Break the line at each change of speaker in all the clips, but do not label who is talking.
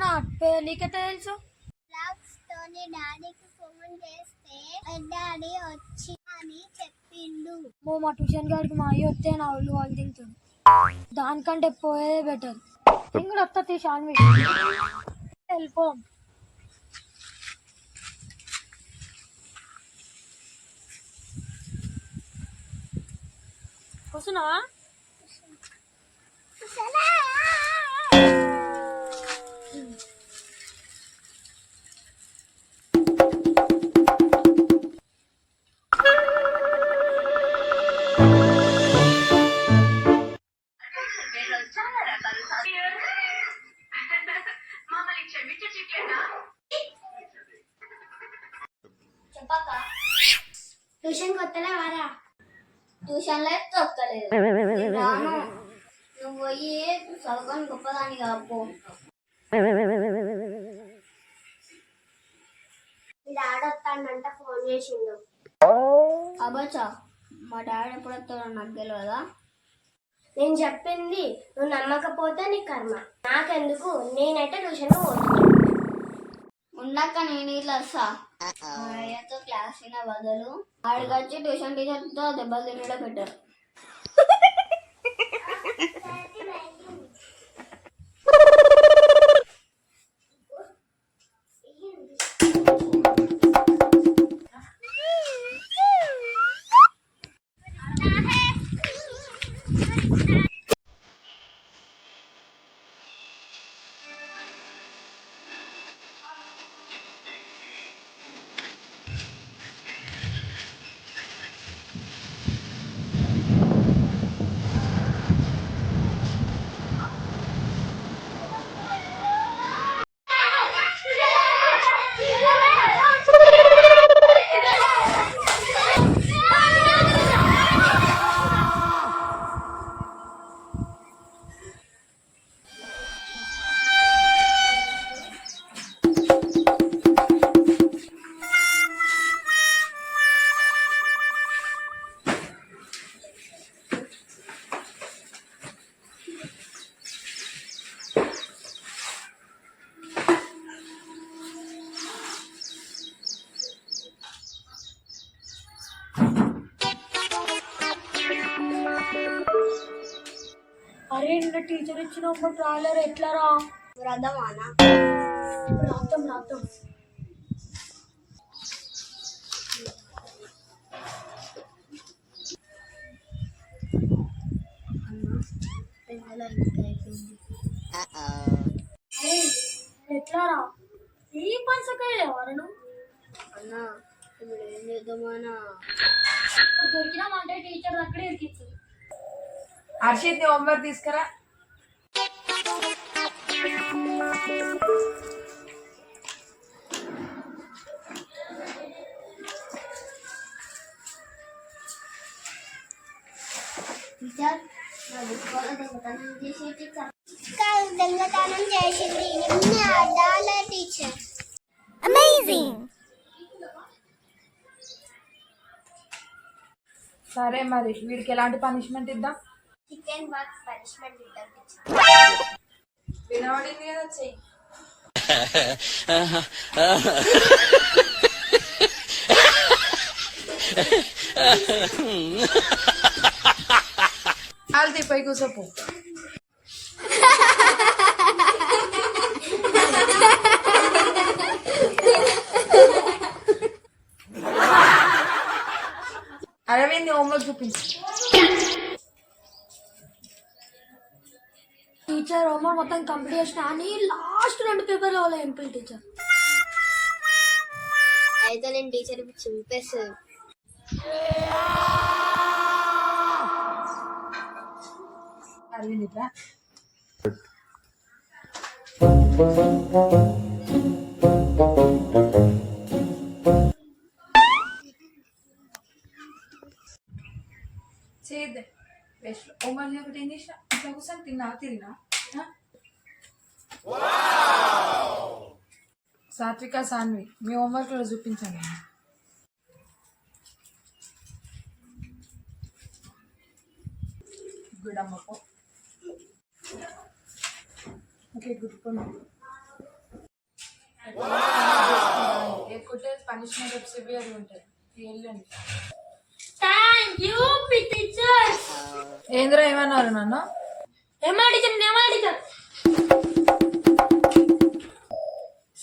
అవునా నీకెట్లా తెలుసు?
డాడీకి ఫోన్ చేస్తే డాడీ వచ్చి అని చెప్పిండు.
మా ట్యూషన్ గారికి మా అయ్యి వస్తే నా ఒళ్ళు వాళ్ళు తింటుంది. దానికంటే పోయేదే బెటర్. నేను కూడా వస్తా తీసాను వెళ్ళిపో. వస్తున్నావా?
ట్యూషన్ కొత్తలే వారా?
ట్యూషన్ లో తొక్కలేదు. నువ్వు పోయి చదువుకొని గొప్పదాన్ని కాపో.
మీ డాడీ వస్తానంట ఫోన్ చేసిండు.
అబ్బచ్చా, మా డాడీ ఎప్పుడు వస్తాడో నాకు తెలియదా?
నేను చెప్పింది నువ్వు నమ్మకపోతే నీ కర్మ. నాకెందుకు, నేనైతే ట్యూషన్ పోతున్నా.
ఉన్నాక నేను ఇట్లా వస్తా. అయ్యతో క్లాస్ విన బదులు ఆడికొచ్చి ట్యూషన్ టీచర్తో దెబ్బలు తినడం బెటర్.
అరే నిన్న టీచర్ ఇచ్చినప్పుడు రాలేరు, ఎట్లా రా?
వ్రతమానా?
రాత్తం రాత్తం. ఎట్లా రా? ఈ పనసకాయ ఎవరను
అన్నా ఇప్పుడు ఏం చేద్దామన్నా?
దొరికినామంటే టీచర్ అక్కడే ఇరికిచ్చు.
హర్షిత్ ని హోంవర్క్ తీసుకురా.
టీచర్ నా బుక్ దొంగతనం చేసి
దొంగతనం చేసింది టీచర్. అమేజింగ్.
సరే మరి వీడికి ఎలాంటి పనిష్మెంట్ ఇద్దాం?
చికెన్ బాక్స్ పనిష్మెంట్ ఇద్దాం.
వినబడింది కదా, చెయ్యి. ఆల్తీ పోయి కూసోపు. అరవింద్ హోంవర్క్ చూపించు.
టీచర్ హోంవర్క్ మొత్తం కంప్లీట్ చేసిన అని లాస్ట్ 2 పేపర్లు అవ్వాలి ఎంపీ టీచర్.
అయితే నేను టీచర్ చింపేస్తాను.
అరవింద్ ఇట్లా చేద్దాం. బెస్ట్ హోంవర్క్ ఒకటి ఏం చేసిన ఇట్లా కూర్చొని తిరిగినా. సాత్విక, సాన్వి మీ హోంవర్క్ లో చూపించండి. గుడ్ అమ్మకు. Okay good. లేకుంటే పనిష్మెంట్ సివియర్ ఉంటుంది. వెళ్ళండి.
Thank you teacher.
ఏంద్రా ఏమన్నారు నన్ను?
ఏమన్నా టీచర్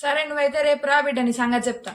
సరే నువ్వైతే రేపు రా బిడ్డ, నీ సంగతి చెప్తా.